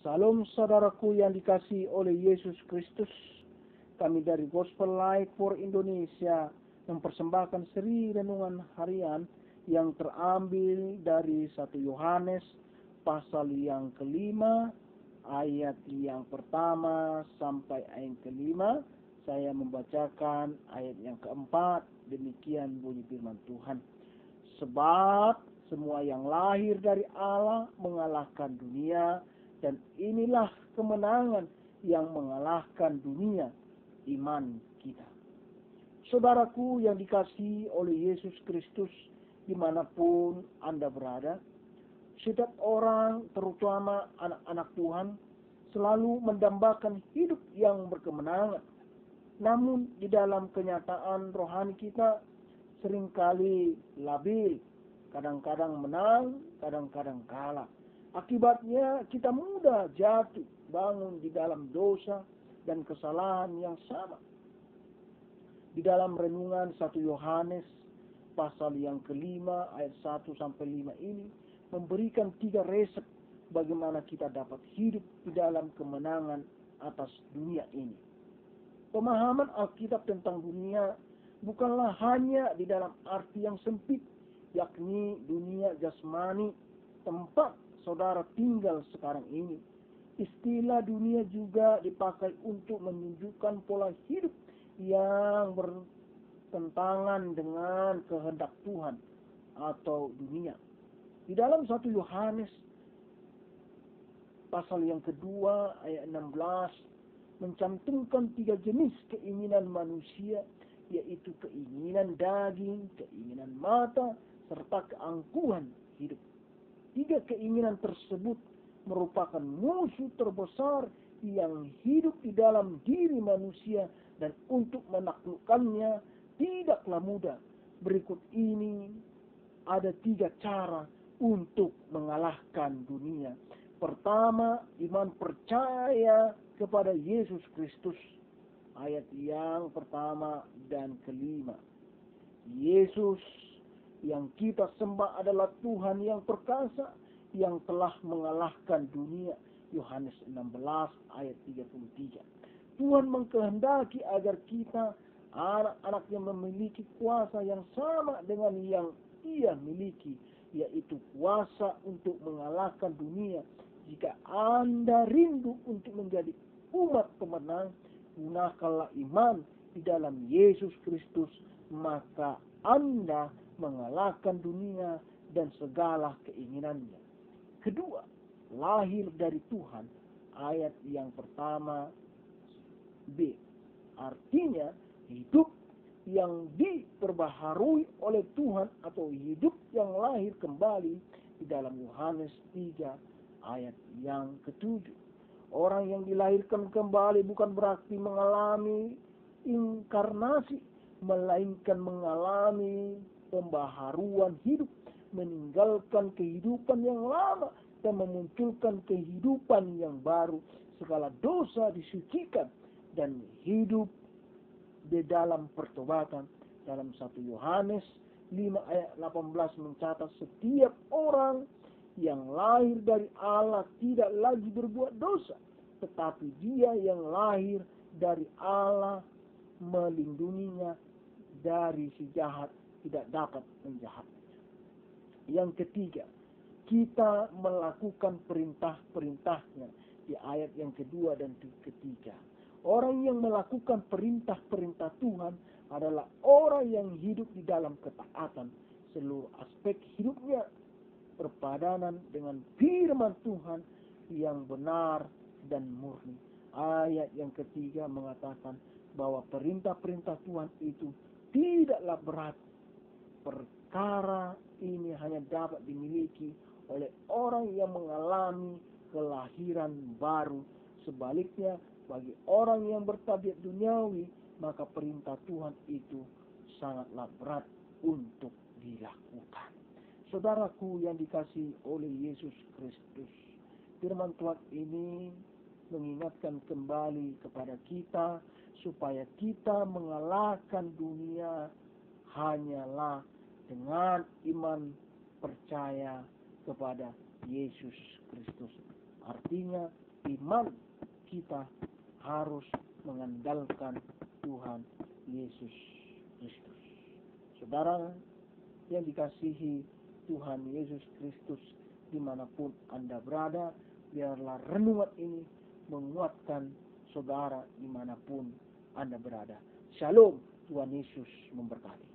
Salam saudaraku yang dikasihi oleh Yesus Kristus. Kami dari Gospel Light for Indonesia mempersembahkan seri renungan harian yang terambil dari 1 Yohanes pasal yang kelima, ayat yang pertama sampai ayat kelima. Saya membacakan ayat yang keempat. Demikian bunyi firman Tuhan. Sebab semua yang lahir dari Allah mengalahkan dunia, dan inilah kemenangan yang mengalahkan dunia, iman kita. Saudaraku yang dikasihi oleh Yesus Kristus, dimanapun Anda berada, setiap orang, terutama anak-anak Tuhan, selalu mendambakan hidup yang berkemenangan. Namun di dalam kenyataan rohani kita seringkali labil, kadang-kadang menang, kadang-kadang kalah. Akibatnya kita mudah jatuh bangun di dalam dosa dan kesalahan yang sama. Di dalam renungan 1 Yohanes pasal yang kelima ayat 1 sampai 5 ini memberikan 3 resep bagaimana kita dapat hidup di dalam kemenangan atas dunia ini. Pemahaman Alkitab tentang dunia bukanlah hanya di dalam arti yang sempit, yakni dunia jasmani, tempat saudara tinggal sekarang ini. Istilah dunia juga dipakai untuk menunjukkan pola hidup yang bertentangan dengan kehendak Tuhan atau dunia. Di dalam 1 Yohanes pasal yang kedua ayat 16 mencantumkan 3 jenis keinginan manusia, yaitu keinginan daging, keinginan mata, serta keangkuhan hidup. 3 keinginan tersebut merupakan musuh terbesar yang hidup di dalam diri manusia, dan untuk menaklukkannya tidaklah mudah. Berikut ini ada 3 cara untuk mengalahkan dunia. Pertama, iman percaya kepada Yesus Kristus. Ayat yang pertama dan kelima. Yesus yang kita sembah adalah Tuhan yang perkasa, yang telah mengalahkan dunia. Yohanes 16 ayat 33. Tuhan mengkehendaki agar kita, anak-anaknya, memiliki kuasa yang sama dengan yang Ia miliki, yaitu kuasa untuk mengalahkan dunia. Jika Anda rindu untuk menjadi umat pemenang, gunakanlah iman di dalam Yesus Kristus, maka Anda mengalahkan dunia dan segala keinginannya. Kedua, lahir dari Tuhan. Ayat yang pertama B. Artinya hidup yang diperbaharui oleh Tuhan atau hidup yang lahir kembali di dalam Yohanes 3 ayat yang ketujuh. Orang yang dilahirkan kembali bukan berarti mengalami inkarnasi, melainkan mengalami pembaharuan hidup, meninggalkan kehidupan yang lama dan memunculkan kehidupan yang baru. Segala dosa disucikan dan hidup di dalam pertobatan. Dalam 1 Yohanes 5 ayat 18 mencatat, setiap orang yang lahir dari Allah tidak lagi berbuat dosa, tetapi dia yang lahir dari Allah melindunginya dari si jahat, tidak dapat menjahatnya. Yang ketiga, kita melakukan perintah-perintahnya di ayat yang kedua dan ketiga. Orang yang melakukan perintah-perintah Tuhan adalah orang yang hidup di dalam ketaatan. Seluruh aspek hidupnya berpadanan dengan firman Tuhan yang benar dan murni. Ayat yang ketiga mengatakan bahwa perintah-perintah Tuhan itu tidaklah berat. Perkara ini hanya dapat dimiliki oleh orang yang mengalami kelahiran baru. Sebaliknya, bagi orang yang bertabiat duniawi, maka perintah Tuhan itu sangatlah berat untuk dilakukan. Saudaraku yang dikasihi oleh Yesus Kristus, firman Tuhan ini mengingatkan kembali kepada kita supaya kita mengalahkan dunia hanyalah dengan iman percaya kepada Yesus Kristus. Artinya iman kita harus mengandalkan Tuhan Yesus Kristus. Saudara yang dikasihi Tuhan Yesus Kristus, dimanapun Anda berada, biarlah renungan ini menguatkan saudara dimanapun Anda berada. Shalom, Tuhan Yesus memberkati.